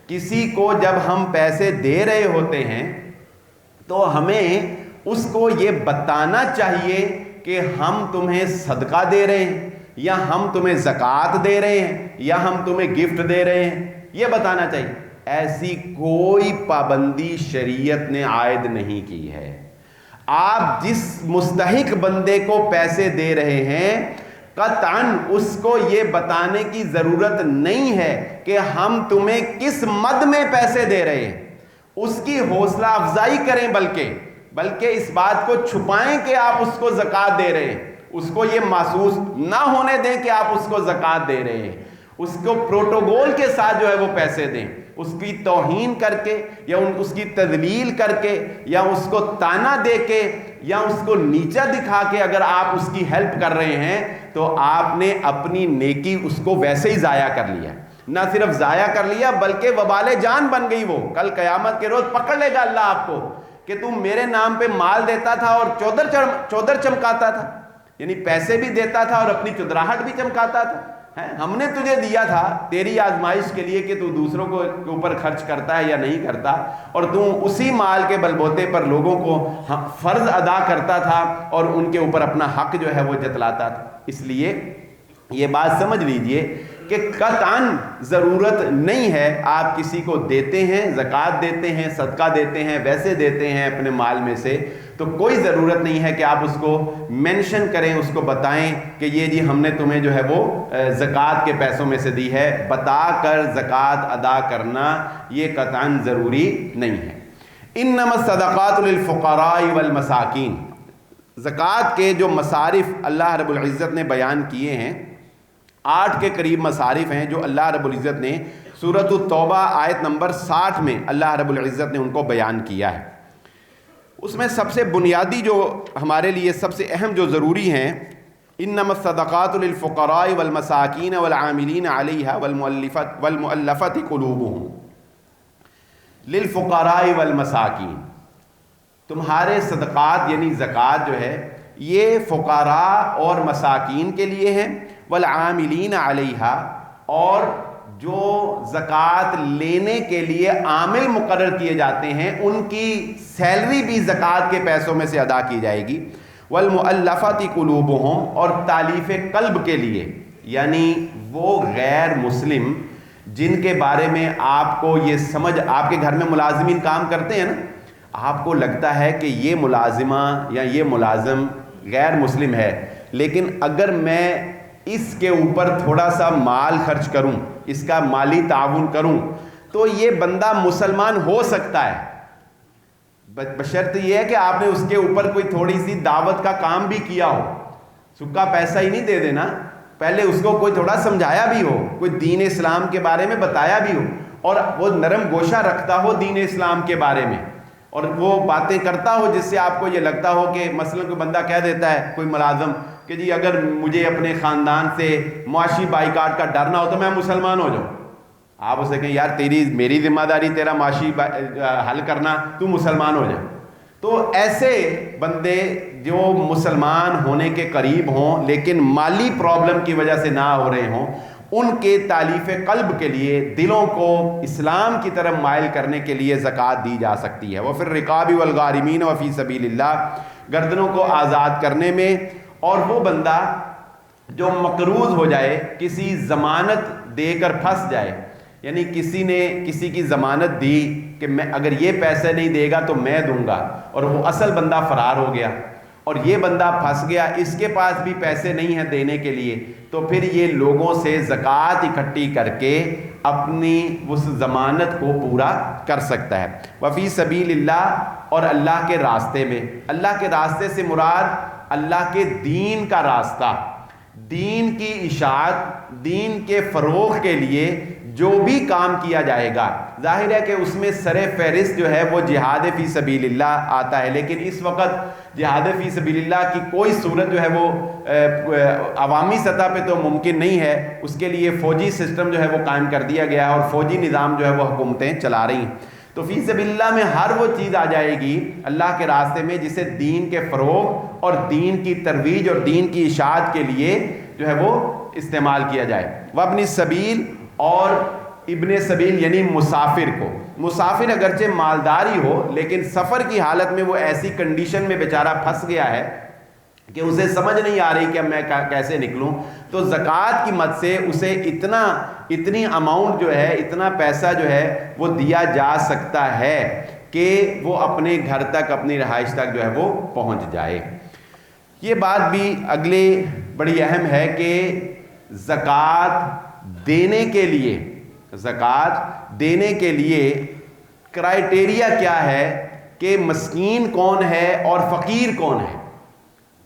کسی کو جب ہم پیسے دے رہے ہوتے ہیں تو ہمیں اس کو یہ بتانا چاہیے کہ ہم تمہیں صدقہ دے رہے ہیں یا ہم تمہیں زکوٰۃ دے رہے ہیں یا ہم تمہیں گفٹ دے رہے ہیں، یہ بتانا چاہیے۔ ایسی کوئی پابندی شریعت نے عائد نہیں کی ہے۔ آپ جس مستحق بندے کو پیسے دے رہے ہیں قطعاً اس کو یہ بتانے کی ضرورت نہیں ہے کہ ہم تمہیں کس مد میں پیسے دے رہے ہیں، اس کی حوصلہ افزائی کریں، بلکہ اس بات کو چھپائیں کہ آپ اس کو زکوٰۃ دے رہے ہیں، اس کو یہ محسوس نہ ہونے دیں کہ آپ اس کو زکوٰۃ دے رہے ہیں، اس کو پروٹوکول کے ساتھ جو ہے وہ پیسے دیں، اس کی توہین کر کے یا اس کی تذلیل کر کے یا اس کو تانا دے کے یا اس کو نیچا دکھا کے اگر آپ اس کی ہیلپ کر رہے ہیں تو آپ نے اپنی نیکی اس کو ویسے ہی ضائع کر لیا۔ نہ صرف ضائع کر لیا بلکہ وبال جان بن گئی، وہ کل قیامت کے روز پکڑ لے گا اللہ آپ کو کہ تم میرے نام پہ مال دیتا تھا اور چودر چمکاتا تھا، یعنی پیسے بھی دیتا تھا اور اپنی چودراہٹ بھی چمکاتا تھا۔ ہم نے تجھے دیا تھا تیری آزمائش کے لیے کہ تو دوسروں کے اوپر خرچ کرتا ہے یا نہیں کرتا، اور تم اسی مال کے بلبوتے پر لوگوں کو فرض ادا کرتا تھا اور ان کے اوپر اپنا حق جو ہے وہ جتلاتا تھا۔ اس لیے یہ بات سمجھ لیجئے کہ قطعاً ضرورت نہیں ہے، آپ کسی کو دیتے ہیں، زکوٰۃ دیتے ہیں، صدقہ دیتے ہیں، ویسے دیتے ہیں اپنے مال میں سے، تو کوئی ضرورت نہیں ہے کہ آپ اس کو مینشن کریں، اس کو بتائیں کہ یہ جی ہم نے تمہیں جو ہے وہ زکوٰۃ کے پیسوں میں سے دی ہے، بتا کر زکوٰۃ ادا کرنا یہ قطعاً ضروری نہیں ہے۔ انما الصدقات للفقراء والمساکین، زکوٰۃ کے جو مصارف اللہ رب العزت نے بیان کیے ہیں، 8 کے قریب مصارف ہیں جو اللہ رب العزت نے سورۃ التوبہ آیت نمبر 60 میں اللہ رب العزت نے ان کو بیان کیا ہے۔ اس میں سب سے بنیادی جو ہمارے لیے سب سے اہم جو ضروری ہیں، انما الصدقات للفقراء والمساکین والعاملین علیہا والمؤلفۃ قلوبہم، للفقراء والمساکین، تمہارے صدقات یعنی زکوٰۃ جو ہے یہ فقراء اور مساکین کے لیے ہے، والعاملین علیہا، اور جو زکوٰۃ لینے کے لیے عامل مقرر کیے جاتے ہیں ان کی سیلری بھی زکوٰۃ کے پیسوں میں سے ادا کی جائے گی، والمؤلفۃ قلوبہم، اور تالیف قلب کے لیے، یعنی وہ غیر مسلم جن کے بارے میں آپ کو یہ سمجھ، آپ کے گھر میں ملازمین کام کرتے ہیں نا، آپ کو لگتا ہے کہ یہ ملازمہ یا یہ ملازم غیر مسلم ہے، لیکن اگر میں اس کے اوپر تھوڑا سا مال خرچ کروں، اس کا مالی تعاون کروں تو یہ بندہ مسلمان ہو سکتا ہے، بشرط یہ ہے کہ آپ نے اس کے اوپر کوئی تھوڑی سی دعوت کا کام بھی کیا ہو، سکا پیسہ ہی نہیں دے دینا، پہلے اس کو کوئی تھوڑا سمجھایا بھی ہو، کوئی دین اسلام کے بارے میں بتایا بھی ہو، اور وہ نرم گوشہ رکھتا ہو دین اسلام کے بارے میں، اور وہ باتیں کرتا ہو جس سے آپ کو یہ لگتا ہو کہ مثلا کوئی بندہ کہہ دیتا ہے، کوئی ملازم، کہ جی اگر مجھے اپنے خاندان سے معاشی بائیکاٹ کا ڈر نہ ہو تو میں مسلمان ہو جاؤں، آپ اسے کہیں یار میری ذمہ داری تیرا معاشی حل کرنا، تو مسلمان ہو جائے۔ تو ایسے بندے جو مسلمان ہونے کے قریب ہوں لیکن مالی پرابلم کی وجہ سے نہ ہو رہے ہوں، ان کے تالیف قلب کے لیے، دلوں کو اسلام کی طرف مائل کرنے کے لیے زکوٰۃ دی جا سکتی ہے۔ وفی الرقاب والغارمین وفی سبیل اللہ، گردنوں کو آزاد کرنے میں، اور وہ بندہ جو مقروض ہو جائے، کسی ضمانت دے کر پھنس جائے، یعنی کسی نے کسی کی ضمانت دی کہ میں اگر یہ پیسے نہیں دے گا تو میں دوں گا، اور وہ اصل بندہ فرار ہو گیا اور یہ بندہ پھنس گیا، اس کے پاس بھی پیسے نہیں ہیں دینے کے لیے، تو پھر یہ لوگوں سے زکوٰۃ اکٹھی کر کے اپنی اس ضمانت کو پورا کر سکتا ہے۔ وفی سبیل اللہ، اور اللہ کے راستے میں، اللہ کے راستے سے مراد اللہ کے دین کا راستہ، دین کی اشاعت، دین کے فروغ کے لیے جو بھی کام کیا جائے گا، ظاہر ہے کہ اس میں سر فہرست جو ہے وہ جہاد فی سبیل اللہ آتا ہے، لیکن اس وقت جہاد فی سبیل اللہ کی کوئی صورت جو ہے وہ عوامی سطح پہ تو ممکن نہیں ہے، اس کے لیے فوجی سسٹم جو ہے وہ قائم کر دیا گیا ہے اور فوجی نظام جو ہے وہ حکومتیں چلا رہی ہیں۔ تو فی سبیل اللہ میں ہر وہ چیز آ جائے گی اللہ کے راستے میں جسے دین کے فروغ اور دین کی ترویج اور دین کی اشاعت کے لیے جو ہے وہ استعمال کیا جائے۔ وابن السبیل، اور ابن سبیل یعنی مسافر کو، مسافر اگرچہ مالداری ہو لیکن سفر کی حالت میں وہ ایسی کنڈیشن میں بیچارہ پھنس گیا ہے کہ اسے سمجھ نہیں آ رہی کہ میں کیسے نکلوں، تو زکوٰۃ کی مد سے اسے اتنی اماؤنٹ جو ہے، اتنا پیسہ جو ہے وہ دیا جا سکتا ہے کہ وہ اپنے گھر تک، اپنی رہائش تک جو ہے وہ پہنچ جائے۔ یہ بات بھی اگلے بڑی اہم ہے کہ زکوٰۃ دینے کے لیے کرائیٹیریا کیا ہے کہ مسکین کون ہے اور فقیر کون ہے۔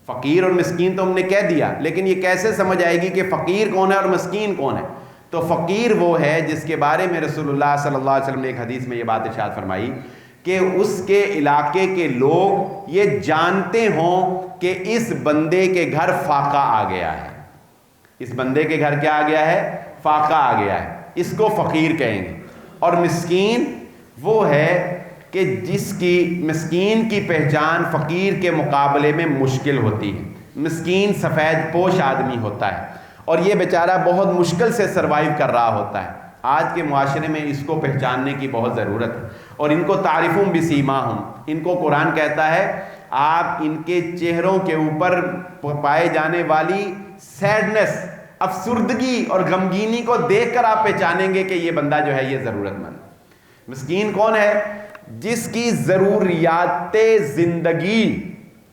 فقیر اور مسکین تو ہم نے کہہ دیا، لیکن یہ کیسے سمجھ آئے گی کہ فقیر کون ہے اور مسکین کون ہے؟ تو فقیر وہ ہے جس کے بارے میں رسول اللہ صلی اللہ علیہ وسلم نے ایک حدیث میں یہ بات ارشاد فرمائی کہ اس کے علاقے کے لوگ یہ جانتے ہوں کہ اس بندے کے گھر فاقہ آ گیا ہے، اس بندے کے گھر کیا آ گیا ہے؟ فاقہ آ گیا ہے، اس کو فقیر کہیں گے۔ اور مسکین وہ ہے کہ مسکین کی پہچان فقیر کے مقابلے میں مشکل ہوتی ہے۔ مسکین سفید پوش آدمی ہوتا ہے اور یہ بیچارہ بہت مشکل سے سروائیو کر رہا ہوتا ہے۔ آج کے معاشرے میں اس کو پہچاننے کی بہت ضرورت ہے، اور ان کو تعریفون بسیماہم، ان کو قرآن کہتا ہے آپ ان کے چہروں کے اوپر پائے جانے والی سیڈنس افسردگی اور غمگینی کو دیکھ کر آپ پہچانیں گے کہ یہ بندہ جو ہے یہ ضرورت مند۔ مسکین کون ہے؟ جس کی ضروریات زندگی،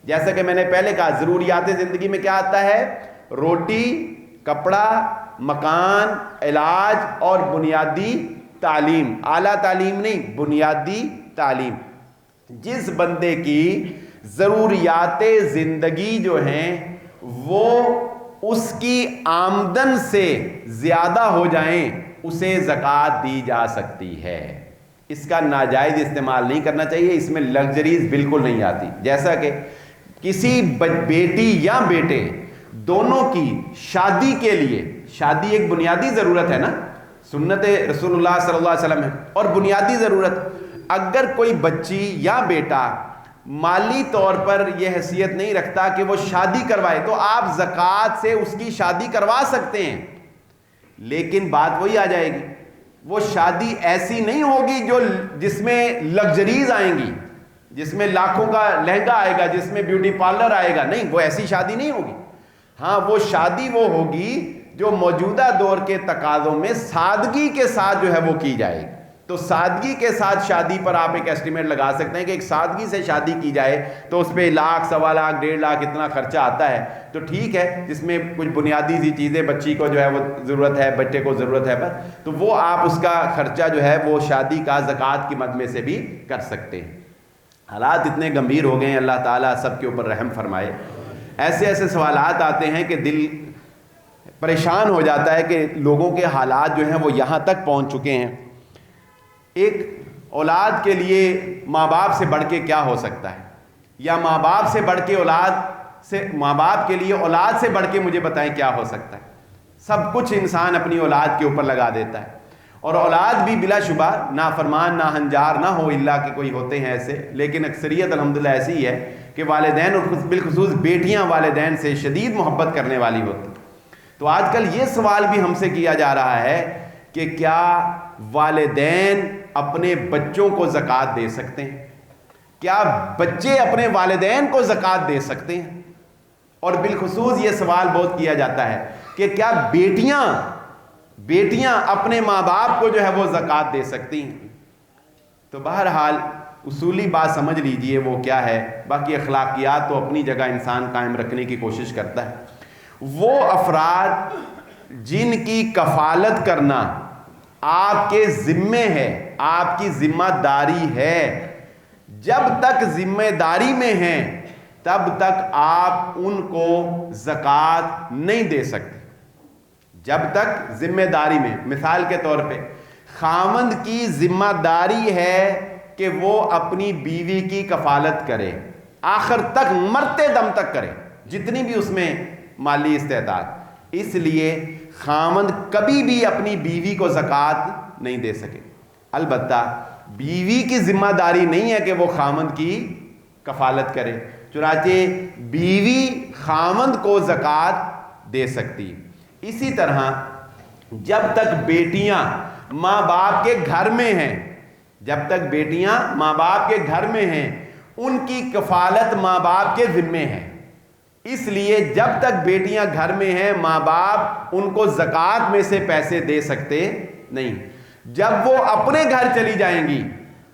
جیسا کہ میں نے پہلے کہا، ضروریات زندگی میں کیا آتا ہے؟ روٹی، کپڑا، مکان، علاج اور بنیادی تعلیم، اعلیٰ تعلیم نہیں، بنیادی تعلیم۔ جس بندے کی ضروریات زندگی جو ہیں وہ اس کی آمدن سے زیادہ ہو جائیں، اسے زکوٰۃ دی جا سکتی ہے۔ اس کا ناجائز استعمال نہیں کرنا چاہیے، اس میں لگژریز بالکل نہیں آتی۔ جیسا کہ کسی بیٹی یا بیٹے دونوں کی شادی کے لیے، شادی ایک بنیادی ضرورت ہے نا، سنت رسول اللہ صلی اللہ علیہ وسلم ہے اور بنیادی ضرورت، اگر کوئی بچی یا بیٹا مالی طور پر یہ حیثیت نہیں رکھتا کہ وہ شادی کروائے تو آپ زکوٰۃ سے اس کی شادی کروا سکتے ہیں، لیکن بات وہی آ جائے گی، وہ شادی ایسی نہیں ہوگی جس میں لگژریز آئیں گی، جس میں لاکھوں کا لہنگا آئے گا، جس میں بیوٹی پارلر آئے گا، نہیں، وہ ایسی شادی نہیں ہوگی۔ ہاں، وہ شادی وہ ہوگی جو موجودہ دور کے تقاضوں میں سادگی کے ساتھ جو ہے وہ کی جائے گی۔ تو سادگی کے ساتھ شادی پر آپ ایک ایسٹیمیٹ لگا سکتے ہیں کہ ایک سادگی سے شادی کی جائے تو اس پہ 1,00,000 سوا لاکھ 1.5 لاکھ اتنا خرچہ آتا ہے، تو ٹھیک ہے، جس میں کچھ بنیادی سی چیزیں بچی کو جو ہے وہ ضرورت ہے، بچے کو ضرورت ہے، تو وہ آپ اس کا خرچہ جو ہے وہ شادی کا زکوٰۃ کی مد میں سے بھی کر سکتے ہیں۔ حالات اتنے گمبھیر ہو گئے ہیں، اللہ تعالیٰ سب کے اوپر رحم فرمائے۔ ایسے ایسے سوالات آتے ہیں کہ دل پریشان ہو جاتا ہے کہ لوگوں کے حالات جو ہیں وہ یہاں تک پہنچ چکے ہیں۔ ایک اولاد کے لیے ماں باپ سے بڑھ کے کیا ہو سکتا ہے، یا ماں باپ سے بڑھ کے ماں باپ کے لیے اولاد سے بڑھ کے مجھے بتائیں کیا ہو سکتا ہے؟ سب کچھ انسان اپنی اولاد کے اوپر لگا دیتا ہے، اور اولاد بھی بلا شبہ نافرمان ناہنجار نہ ہو، اللہ کے کوئی ہوتے ہیں ایسے، لیکن اکثریت الحمدللہ ایسی ہی ہے کہ والدین اور بالخصوص بیٹیاں والدین سے شدید محبت کرنے والی ہوتی۔ تو آج کل یہ سوال بھی ہم سے کیا جا رہا ہے کہ کیا والدین اپنے بچوں کو زکوٰۃ دے سکتے ہیں؟ کیا بچے اپنے والدین کو زکوٰۃ دے سکتے ہیں؟ اور بالخصوص یہ سوال بہت کیا جاتا ہے کہ کیا بیٹیاں اپنے ماں باپ کو جو ہے وہ زکوٰۃ دے سکتی ہیں؟ تو بہرحال اصولی بات سمجھ لیجئے وہ کیا ہے، باقی اخلاقیات تو اپنی جگہ انسان قائم رکھنے کی کوشش کرتا ہے۔ وہ افراد جن کی کفالت کرنا آپ کے ذمے ہے، آپ کی ذمہ داری ہے، جب تک ذمہ داری میں ہیں تب تک آپ ان کو زکوٰۃ نہیں دے سکتے، جب تک ذمہ داری میں۔ مثال کے طور پہ خاوند کی ذمہ داری ہے کہ وہ اپنی بیوی کی کفالت کرے، آخر تک مرتے دم تک کرے، جتنی بھی اس میں مالی استعداد، اس لیے خاوند کبھی بھی اپنی بیوی کو زکوٰۃ نہیں دے سکے۔ البتہ بیوی کی ذمہ داری نہیں ہے کہ وہ خاوند کی کفالت کرے، چنانچہ بیوی خاوند کو زکوٰۃ دے سکتی۔ اسی طرح جب تک بیٹیاں ماں باپ کے گھر میں ہیں، جب تک بیٹیاں ماں باپ کے گھر میں ہیں، ان کی کفالت ماں باپ کے ذمے ہے۔ اس لیے جب تک بیٹیاں گھر میں ہیں ماں باپ ان کو زکوٰۃ میں سے پیسے دے سکتے نہیں۔ جب وہ اپنے گھر چلی جائیں گی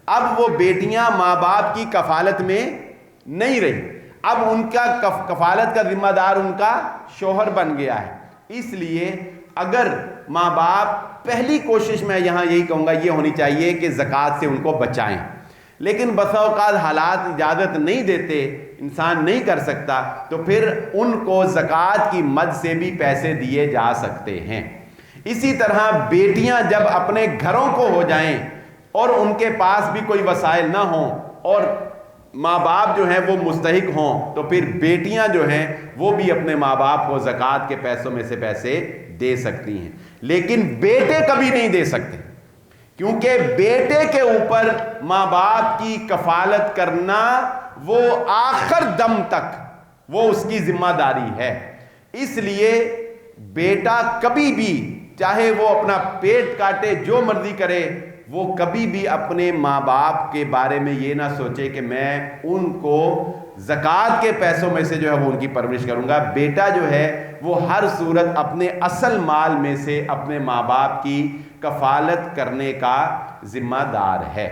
اب وہ بیٹیاں ماں باپ کی کفالت میں نہیں رہی، اب ان کا کفالت کا ذمہ دار ان کا شوہر بن گیا ہے۔ اس لیے اگر ماں باپ، پہلی کوشش میں یہاں یہی کہوں گا یہ ہونی چاہیے کہ زکوٰۃ سے ان کو بچائیں، لیکن بسا اوقات حالات اجازت نہیں دیتے، انسان نہیں کر سکتا، تو پھر ان کو زکوٰۃ کی مد سے بھی پیسے دیے جا سکتے ہیں۔ اسی طرح بیٹیاں جب اپنے گھروں کو ہو جائیں اور ان کے پاس بھی کوئی وسائل نہ ہوں اور ماں باپ جو ہیں وہ مستحق ہوں، تو پھر بیٹیاں جو ہیں وہ بھی اپنے ماں باپ کو زکوٰۃ کے پیسوں میں سے پیسے دے سکتی ہیں، لیکن بیٹے کبھی نہیں دے سکتے، کیونکہ بیٹے کے اوپر ماں باپ کی کفالت کرنا وہ آخر دم تک وہ اس کی ذمہ داری ہے۔ اس لیے بیٹا کبھی بھی چاہے وہ اپنا پیٹ کاٹے جو مرضی کرے وہ کبھی بھی اپنے ماں باپ کے بارے میں یہ نہ سوچے کہ میں ان کو زکوٰۃ کے پیسوں میں سے جو ہے وہ ان کی پرورش کروں گا۔ بیٹا جو ہے وہ ہر صورت اپنے اصل مال میں سے اپنے ماں باپ کی کفالت کرنے کا ذمہ دار ہے۔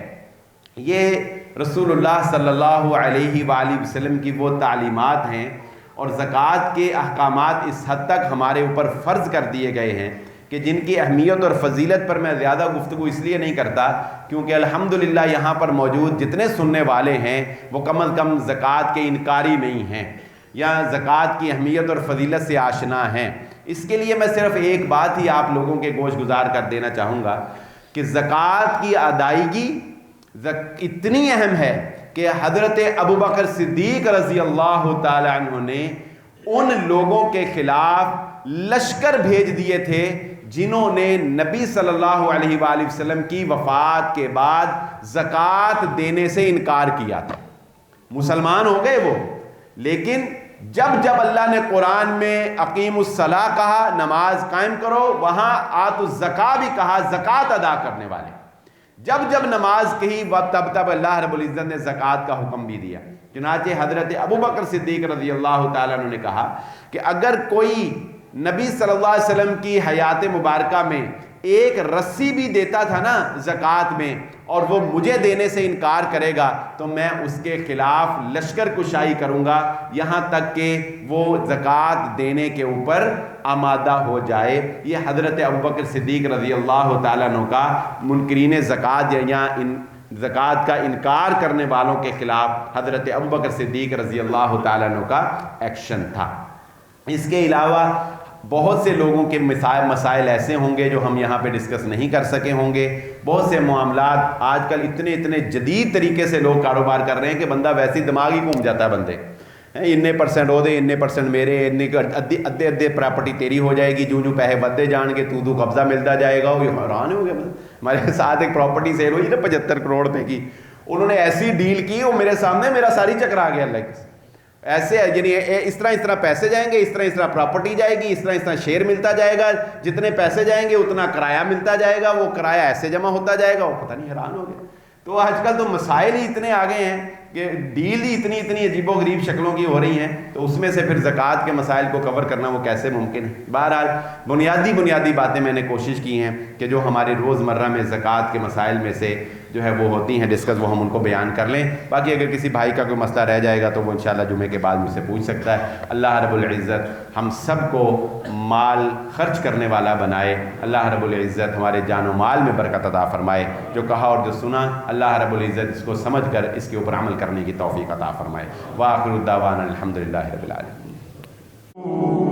یہ رسول اللہ صلی اللہ علیہ وآلہ وسلم کی وہ تعلیمات ہیں، اور زکوٰۃ کے احکامات اس حد تک ہمارے اوپر فرض کر دیے گئے ہیں کہ جن کی اہمیت اور فضیلت پر میں زیادہ گفتگو اس لیے نہیں کرتا کیونکہ الحمدللہ یہاں پر موجود جتنے سننے والے ہیں وہ کم از کم زکوٰۃ کے انکاری نہیں ہیں یا زکوٰۃ کی اہمیت اور فضیلت سے آشنا ہیں۔ اس کے لیے میں صرف ایک بات ہی آپ لوگوں کے گوش گزار کر دینا چاہوں گا کہ زکوٰۃ کی ادائیگی اتنی اہم ہے کہ حضرت ابوبکر صدیق رضی اللہ تعالی عنہ نے ان لوگوں کے خلاف لشکر بھیج دیے تھے جنہوں نے نبی صلی اللہ علیہ وآلہ وسلم کی وفات کے بعد زکوٰۃ دینے سے انکار کیا تھا۔ مسلمان ہو گئے وہ، لیکن جب اللہ نے قرآن میں اقیم الصلاۃ کہا، نماز قائم کرو، وہاں آتوا الزکاۃ بھی کہا، زکوٰۃ ادا کرنے والے، جب نماز کہی تب اللہ رب العزت نے زکوٰۃ کا حکم بھی دیا۔ چنانچہ حضرت ابوبکر صدیق رضی اللہ تعالیٰ عنہ نے کہا کہ اگر کوئی نبی صلی اللہ علیہ وسلم کی حیات مبارکہ میں ایک رسی بھی دیتا تھا نا زکوٰۃ میں، اور وہ مجھے دینے سے انکار کرے گا تو میں اس کے خلاف لشکر کشائی کروں گا یہاں تک کہ وہ زکوٰۃ دینے کے اوپر آمادہ ہو جائے۔ یہ حضرت ابوبکر صدیق رضی اللہ تعالیٰ عنہ کا منکرین زکوٰۃ یا زکوٰۃ کا انکار کرنے والوں کے خلاف حضرت ابوبکر صدیق رضی اللہ تعالیٰ عنہ کا ایکشن تھا۔ اس کے علاوہ بہت سے لوگوں کے مسائل ایسے ہوں گے جو ہم یہاں پہ ڈسکس نہیں کر سکے ہوں گے۔ بہت سے معاملات آج کل اتنے جدید طریقے سے لوگ کاروبار کر رہے ہیں کہ بندہ ویسے ہی دماغ ہی گھوم جاتا ہے بندے، اتنے پرسنٹ ہو دے، اتنے پرسنٹ میرے، ادھے پراپرٹی تیری ہو جائے گی، جو پیسے بدے جان گے تو قبضہ ملتا جائے گا۔ وہ حیران ہو گیا۔ ہمارے ساتھ ایک پراپرٹی سیل ہوئی نا 75 کروڑ روپے کی، انہوں نے ایسی ڈیل کی، وہ میرے سامنے میرا ساری چکرا گیا۔ اللہ کی ایسے یعنی اس طرح پیسے جائیں گے، اس طرح پراپرٹی جائے گی، اس طرح شیئر ملتا جائے گا، جتنے پیسے جائیں گے اتنا کرایہ ملتا جائے گا، وہ کرایہ ایسے جمع ہوتا جائے گا، وہ پتہ نہیں، حیران ہو گیا۔ تو آج کل تو مسائل ہی اتنے آگے ہیں کہ ڈیل ہی اتنی عجیب و غریب شکلوں کی ہو رہی ہیں، تو اس میں سے پھر زکوٰۃ کے مسائل کو کور کرنا وہ کیسے ممکن ہے۔ بہرحال بنیادی باتیں میں نے کوشش کی ہیں کہ جو ہمارے روزمرہ میں زکوٰۃ کے مسائل میں سے جو ہے وہ ہوتی ہیں ڈسکس، وہ ہم ان کو بیان کر لیں۔ باقی اگر کسی بھائی کا کوئی مسئلہ رہ جائے گا تو وہ انشاءاللہ جمعے کے بعد مجھ سے پوچھ سکتا ہے۔ اللہ رب العزت ہم سب کو مال خرچ کرنے والا بنائے، اللہ رب العزت ہمارے جان و مال میں برکت عطا فرمائے، جو کہا اور جو سنا اللہ رب العزت اس کو سمجھ کر اس کے اوپر عمل کرنے کی توفیق عطا فرمائے۔ وآخر الدعوانا الحمدللہ رب العالمین۔